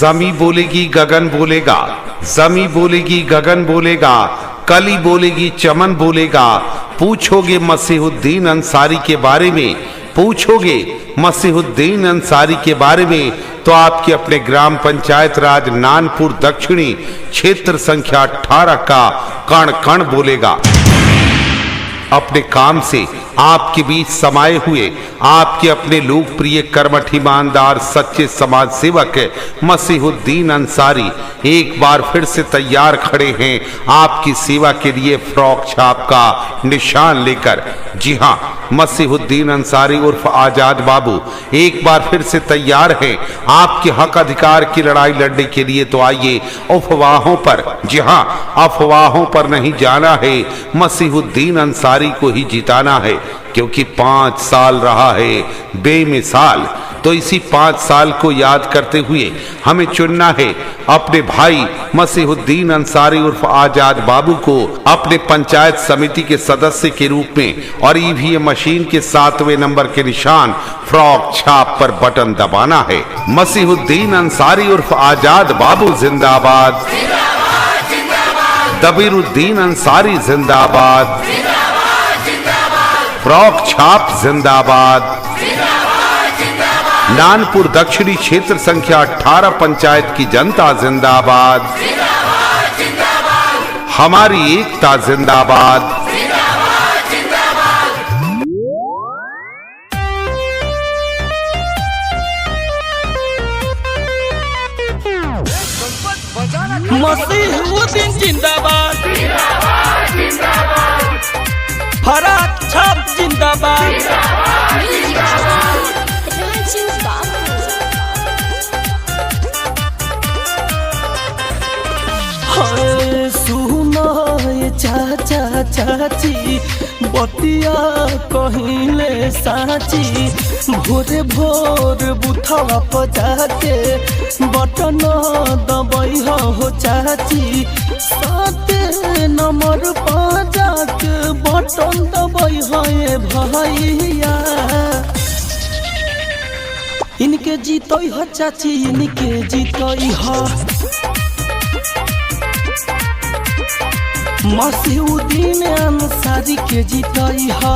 जमी बोलेगी गगन बोलेगा, जमी बोलेगी गगन बोलेगा, कली बोलेगी चमन बोलेगा। पूछोगे मसीहुद्दीन अंसारी के बारे में, पूछोगे मसीहुद्दीन अंसारी के बारे में तो आपके अपने ग्राम पंचायत राज नानपुर दक्षिणी क्षेत्र संख्या 18 का कण कण बोलेगा। अपने काम से आपके बीच समाये हुए आपके अपने लोकप्रिय कर्मठ ईमानदार सच्चे समाज सेवक मसीहुद्दीन अंसारी एक बार फिर से तैयार खड़े हैं आपकी सेवा के लिए फ्रॉक छाप का निशान लेकर। जी हाँ, मसीहुद्दीन अंसारी उर्फ आजाद बाबू एक बार फिर से तैयार हैं आपके हक अधिकार की लड़ाई लड़ने के लिए। तो आइए अफवाहों पर, जी हाँ अफवाहों पर नहीं जाना है, मसीहुद्दीन अंसारी को ही जिताना है। क्योंकि 5 साल रहा है बेमिसाल, तो इसी 5 साल को याद करते हुए हमें चुनना है अपने भाई मसीहुद्दीन अंसारी उर्फ आजाद बाबू को अपने पंचायत समिति के सदस्य के रूप में और ईवीएम मशीन के 7वें नंबर के निशान फ्रॉक छाप पर बटन दबाना है। मसीहुद्दीन अंसारी उर्फ आजाद बाबू जिंदाबाद, दबीरुद्दीन अंसारी जिंदाबाद, फ्रॉक छाप जिंदाबाद, नानपुर दक्षिणी क्षेत्र संख्या 18 पंचायत की जनता जिंदाबाद, हमारी एकता जिंदाबाद। मसीहुद्दीन जिंदाबाद, फ्रॉक छाप जिंदाबाद। सुनो चाचा चाची बतिया कहिले साची, भोरे भोर बुथवा पजाके बटन दबई हो चाची, 7 नंबर पजाके बटन दबई है भैया। इनके जीतई हो चाची, इनके जीतई हो। मसीहुद्दीन अंसारी के जीतई हो।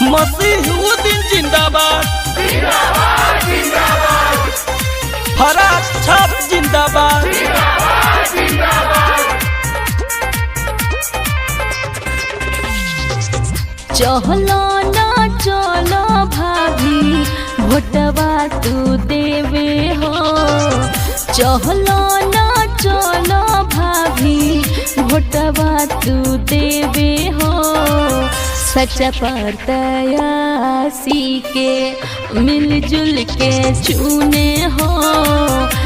मसीहुद्दीन जिंदाबाद, फ्रॉक छाप जिंदाबाद। चलो ना चलो भाभी भोटवा तू देवे हो, चलो ना चलो भाभी भोटवा तू देवे हो। सच पर तयासी के मिलजुल के चुने हो,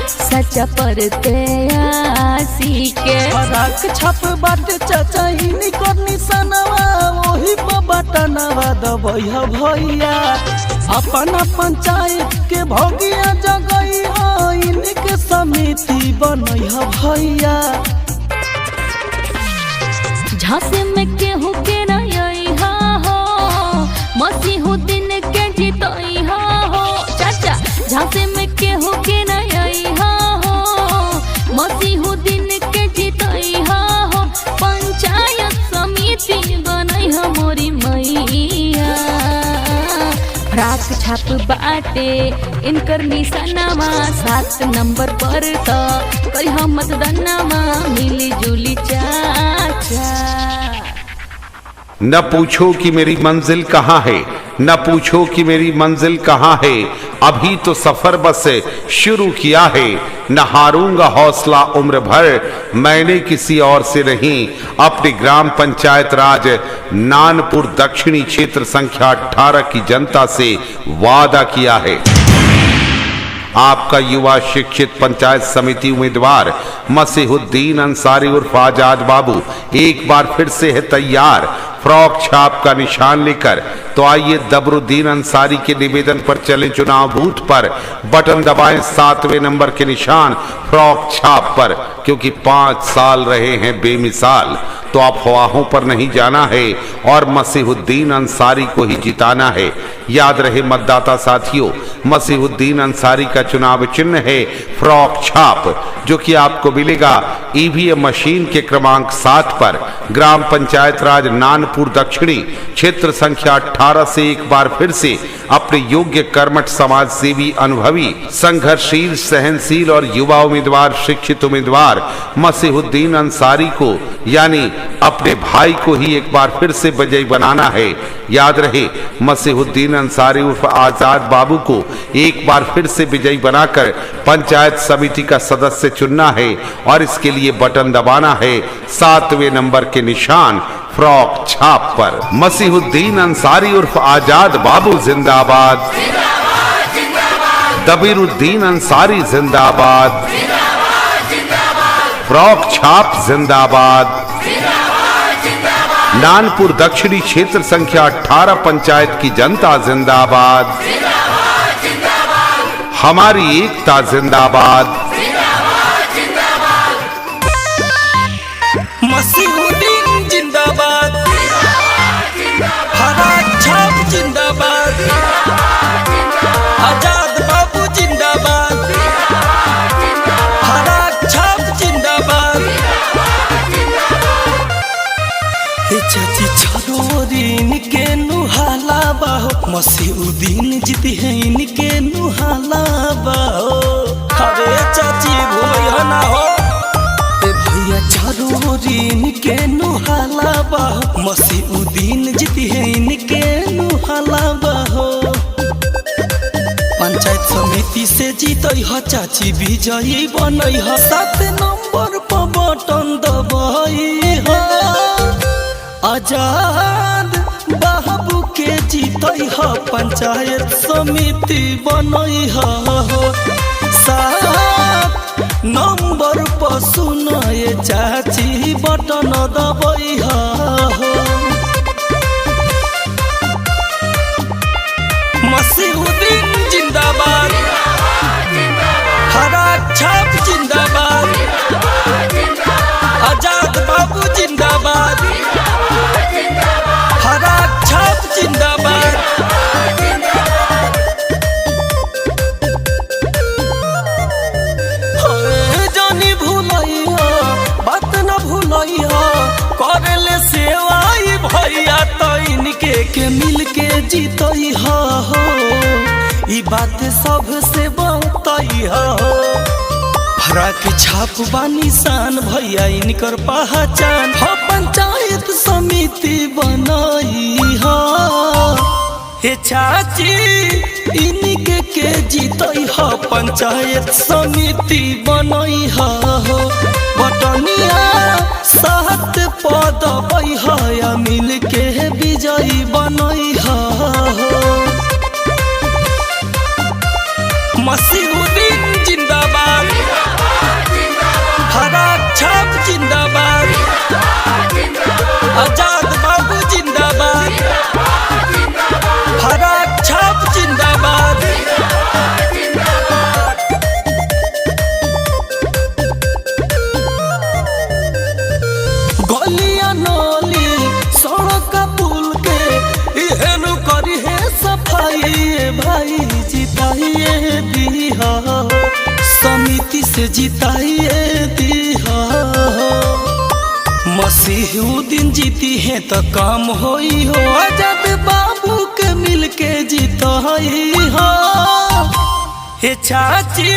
सच पर तयासी के। फ्रॉक छाप बाट चाचा इनी को निशानवा, वही पर बटनवा दबई हो भैया। अपना पंचायत के भोगिया जगई हो, इनके समिति बनई हो भैया। झांसे में केहू के रही हो, मसीहुद्दीन के जीतई हो चाचा। झांसे में केहू के रही हो, मसीहुद्दीन के जीतई हो। पंचायत समिति बनई हो मोरी मैया। फ्रॉक छाप बाटे इनकर निशानामा, 7 नंबर पर तो कई हम मतदानामा मिली जुली चाचा। न पूछो कि मेरी मंजिल कहाँ है, न पूछो कि मेरी मंजिल कहाँ है, अभी तो सफर बस शुरू किया है। न हारूंगा हौसला उम्र भर, मैंने किसी और से नहीं अपने ग्राम पंचायत राज नानपुर दक्षिणी क्षेत्र संख्या 18 की जनता से वादा किया है। आपका युवा शिक्षित पंचायत समिति उम्मीदवार मसीहुद्दीन अंसारी उर्फ आजाद बाबू एक बार फिर से है तैयार फ्रॉक छाप का निशान लेकर। तो आइए दबरुद्दीन अंसारी के निवेदन पर चलें चुनाव बूथ पर, बटन दबाएं 7वें नंबर के निशान फ्रॉक छाप पर, क्योंकि 5 साल रहे हैं बेमिसाल। तो अफवाहों पर नहीं जाना है और मसीहुद्दीन अंसारी को ही जिताना है। याद रहे मतदाता साथियों, मसीहुद्दीन अंसारी का चुनाव चिन्ह है फ्रॉक छाप, जो कि आपको मिलेगा ईवीएम मशीन के क्रमांक 7 पर। ग्राम पंचायत राज नानपुर दक्षिणी क्षेत्र संख्या 18 से एक बार फिर से अपने योग्य कर्मठ समाज सेवी अनुभवी संघर्षशील सहनशील और युवा उम्मीदवार शिक्षित उम्मीदवार मसीहुद्दीन अंसारी को, यानी अपने भाई को ही एक बार फिर से विजयी बनाना है। याद रहे मसीहुद्दीन अंसारी उर्फ आजाद बाबू को एक बार फिर से विजयी बनाकर पंचायत समिति का सदस्य चुनना है और इसके लिए बटन दबाना है 7वें नंबर के निशान फ्रॉक छाप पर। मसीहुद्दीन अंसारी उर्फ आजाद बाबू जिंदाबाद, दबीरुद्दीन अंसारी जिंदाबाद, फ्रॉक छाप जिंदाबाद। नानपुर दक्षिणी क्षेत्र संख्या 18 पंचायत की जनता जिंदाबाद, हमारी एकता जिंदाबाद। मसीहुद्दीन जिंदाबाद, हरा छाप जिंदाबाद, आजाद बाबू जिंदाबाद, हरा छाप जिंदाबाद। हे चाची छरोरी इनके नुहाला बाहो, मसीहुद्दीन जीती है इनके नुहाला बाहो। अरे चाची भूलिया ना हो, जरूरी इनके नुहाला बाहो, मसीहुद्दीन जीती है इनके नुहाला बाहो। पंचायत समिति से जीतई ह चाची विजयी बनई ह, 7 नंबर पर बटन दबाई ह। आजाद बाबू के जीतई ह पंचायत समिति बनई ह। 7 नंबर पर सुनाए चाची बटन दबाई हो। मसीहुद्दीन जिंदाबाद, हरा छाप जिंदाबाद, आजाद बाबू जिंदाबाद, हरा छाप जिंदाबाद। करेले सेवाई भैया तो इनके के मिल के जीतई हो, ई बात सबसे बताई हो। हरा के छाप बानी शान भैया इनकर पहचान हो, पंचायत समिति बनाई हो। हे चाची इनके के जीतई हो पंचायत समिति बनई हो। बटनिया 7 पद दबाई मिल के विजयी बनई हो। मसीहुद्दीन जिंदाबाद, हरा छाप जिंदाबाद, आजाद बाबू जिंदाबाद, हरा छाप जिंदाबाद। गलिया नली सड़क पुल के एहनु करी है सफाई भाई, जिताइए दी हो समिति से जिताइए दी हो। मसीहुद्दीन जीती है तो काम होई हो, आजाद बाबू के मिल के जीताई हो। हे चाची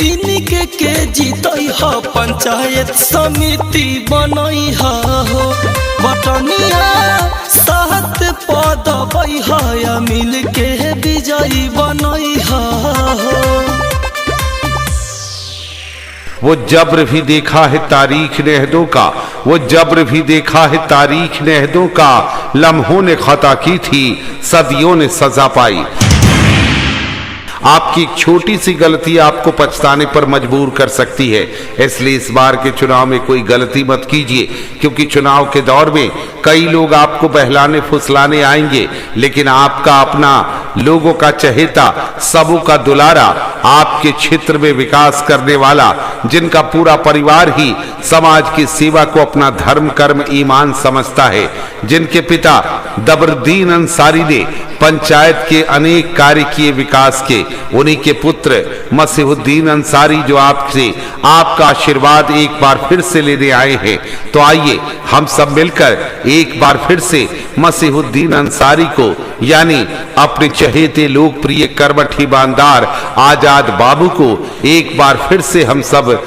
इनके के जीतई हो पंचायत समिति बनई हो। बटनिया 7 पद दबाई हो मिल के विजयी बनई हो। वो जब्र भी देखा है तारीख ने अहदों का, वो जब्र भी देखा है तारीख ने अहदों का। लम्हों ने खता की थी, सदियों ने सजा पाई। आपकी एक छोटी सी गलती आपको पछताने पर मजबूर कर सकती है। इसलिए इस बार के चुनाव में कोई गलती मत कीजिए, क्योंकि चुनाव के दौर में कई लोग आपको बहलाने फुसलाने आएंगे, लेकिन आपका अपना, लोगों का चहेता, सबों का दुलारा, आपके क्षेत्र में विकास करने वाला, जिनका पूरा परिवार ही समाज की सेवा को अपना धर्म कर्म ईमान समझता है, जिनके पिता दबरुद्दीन अंसारी ने पंचायत के अनेक कार्य किए विकास के, उन्हीं के पुत्र मसीहुद्दीन अंसारी जो आपसे आपका आशीर्वाद एक बार फिर से लेने आए हैं। तो आइए हम सब मिलकर एक बार फिर से मसीहुद्दीन अंसारी को, यानी अपने चहेते लोकप्रिय कर्मठ ईमानदार आजाद बाबू को एक बार फिर से हम सब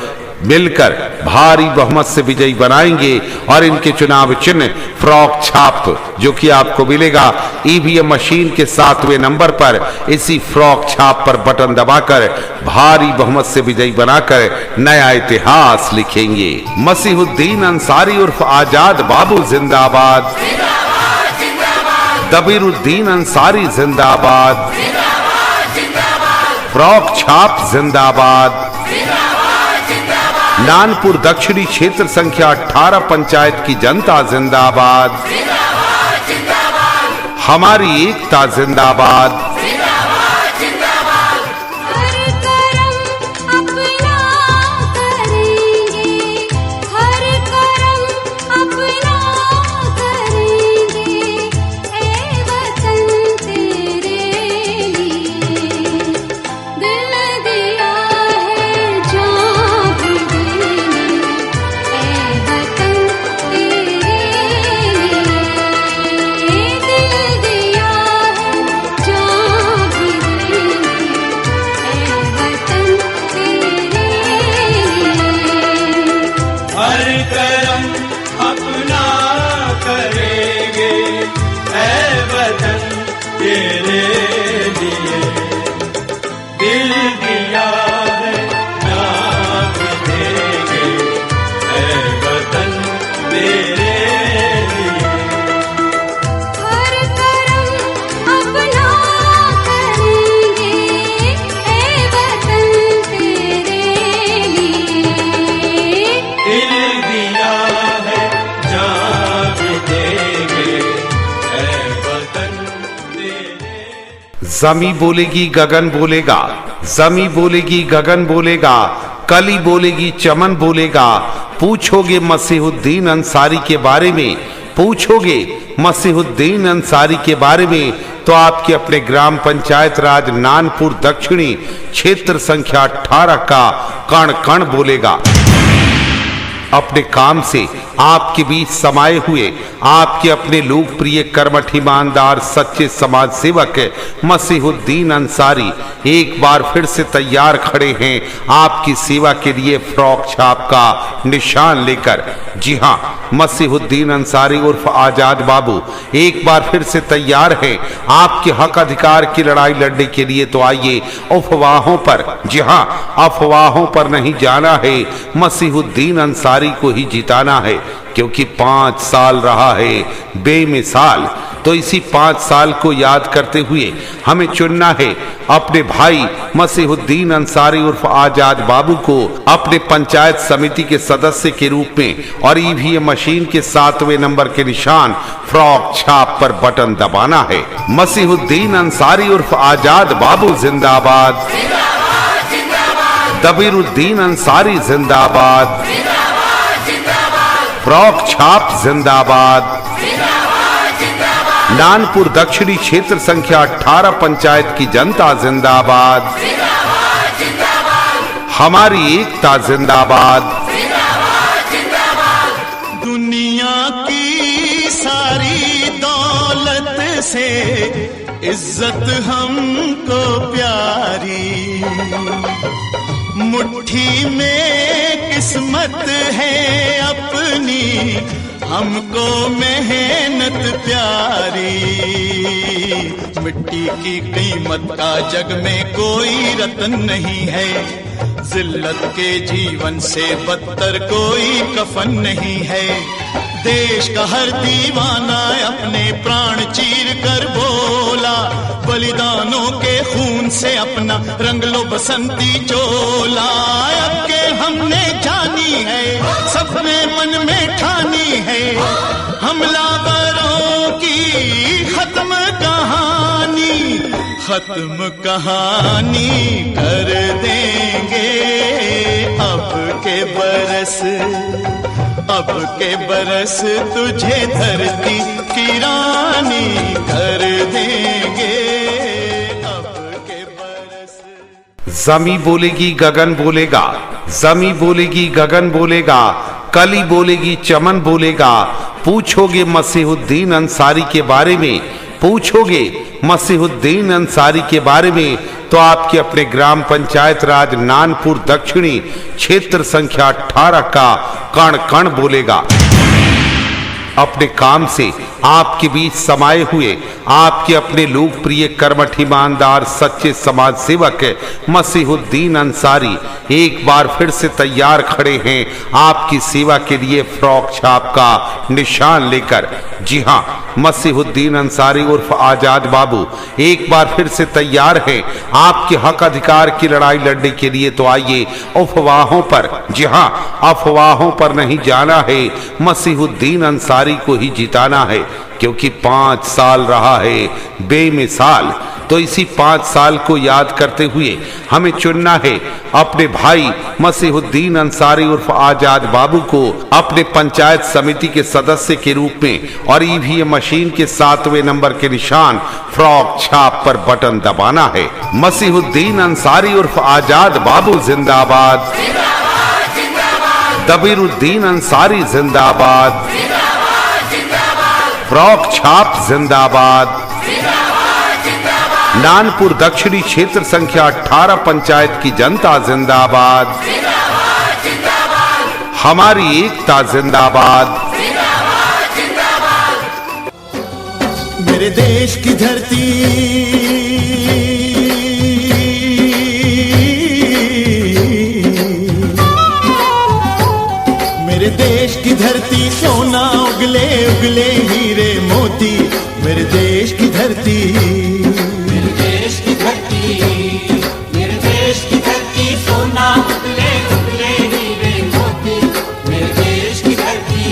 मिलकर भारी बहुमत से विजयी बनाएंगे और इनके चुनाव चिन्ह फ्रॉक छाप, जो कि आपको मिलेगा ईवीएम मशीन के 7वें नंबर पर, इसी फ्रॉक छाप पर बटन दबाकर भारी बहुमत से विजयी बनाकर नया इतिहास लिखेंगे। मसीहुद्दीन अंसारी उर्फ आजाद बाबू जिंदाबाद, दबीरुद्दीन अंसारी जिंदाबाद, फ्रॉक छाप जिंदाबाद, नानपुर दक्षिणी क्षेत्र संख्या 18 पंचायत की जनता जिंदाबाद, हमारी एकता जिंदाबाद। जमी बोलेगी गगन बोलेगा, जमी बोलेगी गगन बोलेगा, कली बोलेगी चमन बोलेगा। पूछोगे मसीहुद्दीन अंसारी के बारे में, पूछोगे मसीहुद्दीन अंसारी के बारे में, तो आपके अपने ग्राम पंचायत राज नानपुर दक्षिणी क्षेत्र संख्या 18 का कण कण बोलेगा। अपने काम से आपके बीच समाये हुए आपके अपने लोकप्रिय कर्मठ ईमानदार सच्चे समाज सेवक मसीहुद्दीन अंसारी एक बार फिर से तैयार खड़े हैं आपकी सेवा के लिए फ्रॉक छाप का निशान लेकर। जी हां, मसीहुद्दीन अंसारी उर्फ आजाद बाबू एक बार फिर से तैयार हैं आपके हक अधिकार की लड़ाई लड़ने के लिए। तो आइए अफवाहों पर, जी हां, अफवाहों पर नहीं जाना है, मसीहुद्दीन अंसारी को ही जिताना है, क्योंकि 5 साल रहा है बेमिसाल। तो इसी 5 साल को याद करते हुए हमें चुनना है अपने भाई मसीहुद्दीन अंसारी उर्फ आजाद बाबू को अपने पंचायत समिति के सदस्य के रूप में, और ईवीएम मशीन के 7वें नंबर के निशान फ्रॉक छाप पर बटन दबाना है। मसीहुद्दीन अंसारी उर्फ आजाद बाबू जिंदाबाद, दबीरुद्दीन अंसारी जिंदाबाद, फ्रॉक छाप जिंदाबाद, नानपुर दक्षिणी क्षेत्र संख्या 18 पंचायत की जनता जिंदाबाद, हमारी एकता जिंदाबाद। दुनिया की सारी दौलत से इज्जत हमको प्यारी, मुट्ठी में किस्मत है अपनी, हमको मेहनत प्यारी। मिट्टी की कीमत का जग में कोई रतन नहीं है, जिल्लत के जीवन से बदतर कोई कफन नहीं है। देश का हर दीवाना अपने प्राण चीर कर बोला, बलिदानों के खून से अपना रंग लो बसंती चोला। अब के हमने जानी है, सबने मन में ठानी है, हमलावरों की खत्म कहानी, खत्म कहानी कर देंगे। अब के बरस तुझे धरती की रानी कर देंगे। अब के बरस जमी बोलेगी गगन बोलेगा, जमी बोलेगी गगन बोलेगा, कली बोलेगी चमन बोलेगा। पूछोगे मसीहुद्दीन अंसारी के बारे में, पूछोगे मसीहुद्दीन अंसारी के बारे में तो आपके अपने ग्राम पंचायत राज नानपुर दक्षिणी क्षेत्र संख्या 18 का कण कण बोलेगा। अपने काम से आपके बीच समाये हुए आपके अपने लोकप्रिय कर्मठ ईमानदार सच्चे समाज सेवक मसीहुद्दीन अंसारी एक बार फिर से तैयार खड़े हैं आपकी सेवा के लिए फ्रॉक छाप का निशान लेकर। जी हां, मसीहुद्दीन अंसारी उर्फ आजाद बाबू एक बार फिर से तैयार हैं आपके हक अधिकार की लड़ाई लड़ने के लिए। तो आइए अफवाहों पर, जी हां अफवाहों पर नहीं जाना है, मसीहुद्दीन अंसारी को ही जिताना है, क्योंकि 5 साल रहा है बेमिसाल। तो इसी 5 साल को याद करते हुए हमें चुनना है अपने भाई मसीहुद्दीन अंसारी उर्फ आजाद बाबू को अपने पंचायत समिति के सदस्य के रूप में, और ईवीएम मशीन के 7वें नंबर के निशान फ्रॉक छाप पर बटन दबाना है। मसीहुद्दीन अंसारी उर्फ आजाद बाबू जिंदाबाद, दबीरुद्दीन अंसारी जिंदाबाद, फ्रॉक छाप जिंदाबाद, नानपुर दक्षिणी क्षेत्र संख्या 18 पंचायत की जनता जिंदाबाद, हमारी एकता जिंदाबाद। मेरे देश की धरती मेरे देश की धरती सोना उगले उगले हीरे मोती। मेरे देश की धरती, मेरे देश की धरती, मेरे देश की धरती सोना उगले उगले हीरे मोती। मेरे देश की धरती,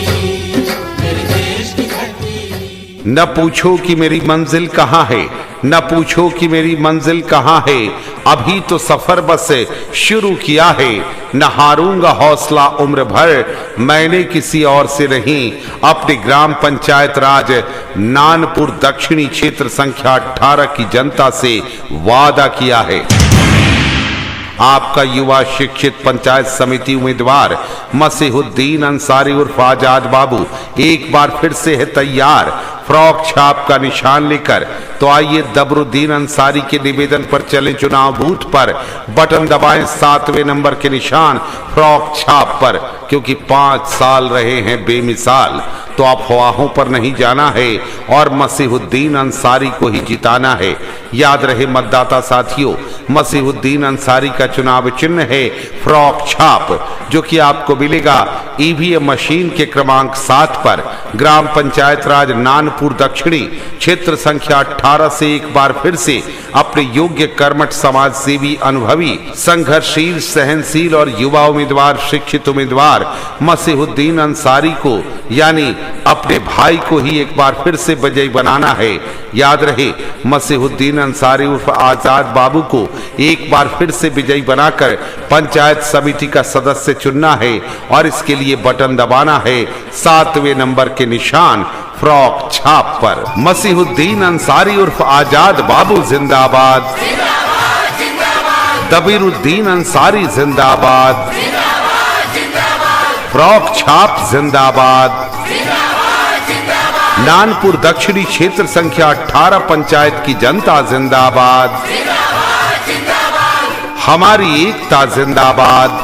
मेरे देश की धरती। न पूछो कि मेरी मंजिल कहाँ है, न पूछो कि मेरी मंजिल कहाँ है, अभी तो सफर बस शुरू किया है। न हारूंगा हौसला उम्र भर, मैंने किसी और से नहीं, अपने ग्राम पंचायत राज नानपुर दक्षिणी क्षेत्र संख्या 18 की जनता से वादा किया है। आपका युवा शिक्षित पंचायत समिति उम्मीदवार मसीहुद्दीन अंसारी उर्फ आजाद बाबू एक बार फिर से है तैयार फ्रॉक छाप का निशान लेकर। तो आइए दबरुद्दीन अंसारी के निवेदन पर चलें चुनाव बूथ पर, बटन दबाएं 7वें नंबर के निशान फ्रॉक छाप पर, क्योंकि 5 साल रहे हैं बेमिसाल। तो अफवाहों पर नहीं जाना है और मसीहुद्दीन अंसारी को ही जिताना है। याद रहे मतदाता साथियों, मसीहुद्दीन अंसारी का चुनाव चिन्ह है फ्रॉक छाप, जो कि आपको मिलेगा ईवीएम मशीन के क्रमांक 7 पर। ग्राम पंचायत राज नानपुर दक्षिणी क्षेत्र संख्या 18 से एक बार फिर से अपने योग्य कर्मठ समाज सेवी अनुभवी संघर्षशील सहनशील और युवा उम्मीदवार शिक्षित उम्मीदवार मसीहुद्दीन अंसारी को, यानी अपने भाई को ही एक बार फिर से विजयी बनाना है। याद रहे, मसीहुद्दीन अंसारी उर्फ आजाद बाबू को एक बार फिर से विजयी बनाकर पंचायत समिति का सदस्य चुनना है, और इसके लिए बटन दबाना है 7वें नंबर के निशान फ्रॉक छाप पर। मसीहुद्दीन अंसारी उर्फ आजाद बाबू जिंदाबाद, दबीरुद्दीन अंसारी जिंदाबाद, फ्रॉक छाप जिंदाबाद, नानपुर दक्षिणी क्षेत्र संख्या 18 पंचायत की जनता जिंदाबाद, हमारी एकता जिंदाबाद।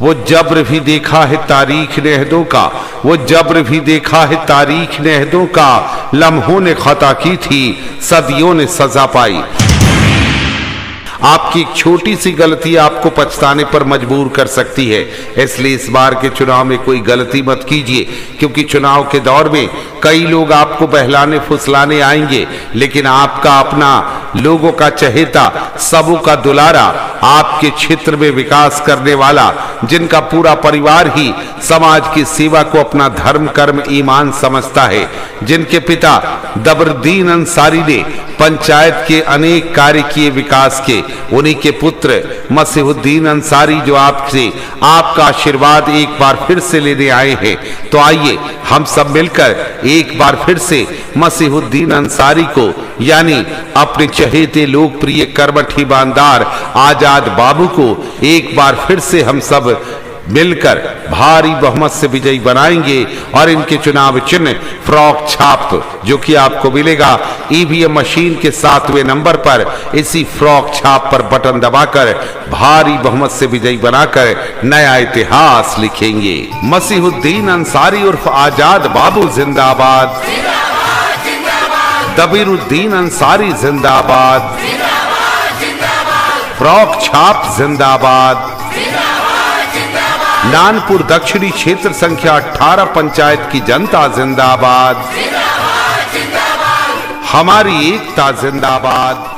वो जब्र भी देखा है तारीख ने अहदों का, वो जब्र भी देखा है तारीख ने अहदों का, लम्हों ने खता की थी सदियों ने सजा पाई। आपकी एक छोटी सी गलती आपको पछताने पर मजबूर कर सकती है, इसलिए इस बार के चुनाव में कोई गलती मत कीजिए, क्योंकि चुनाव के दौर में कई लोग आपको बहलाने फुसलाने आएंगे, लेकिन आपका अपना, लोगों का चहेता, सबों का दुलारा, आपके क्षेत्र में विकास करने वाला, जिनका पूरा परिवार ही समाज की सेवा को अपना धर्म कर्म ईमान समझता है, जिनके पिता दबरुद्दीन अंसारी ने पंचायत के अनेक कार्य किए विकास के, उन्हीं के पुत्र मसीहुद्दीन अंसारी जो आपसे आपका आशीर्वाद एक बार फिर से लेने आए हैं। तो आइए हम सब मिलकर एक बार फिर से मसीहुद्दीन अंसारी को, यानी अपने चहेते लोकप्रिय कर्मठ ईमानदार आजाद बाबू को एक बार फिर से हम सब मिलकर भारी बहुमत से विजयी बनाएंगे और इनके चुनाव चिन्ह फ्रॉक छाप, जो कि आपको मिलेगा ईवीएम मशीन के 7वें नंबर पर, इसी फ्रॉक छाप पर बटन दबाकर भारी बहुमत से विजयी बनाकर नया इतिहास लिखेंगे। मसीहुद्दीन अंसारी उर्फ आजाद बाबू जिंदाबाद, दबीरुद्दीन अंसारी जिंदाबाद, फ्रॉक छाप जिंदाबाद, नानपुर दक्षिणी क्षेत्र संख्या 18 पंचायत की जनता जिंदाबाद, हमारी एकता जिंदाबाद।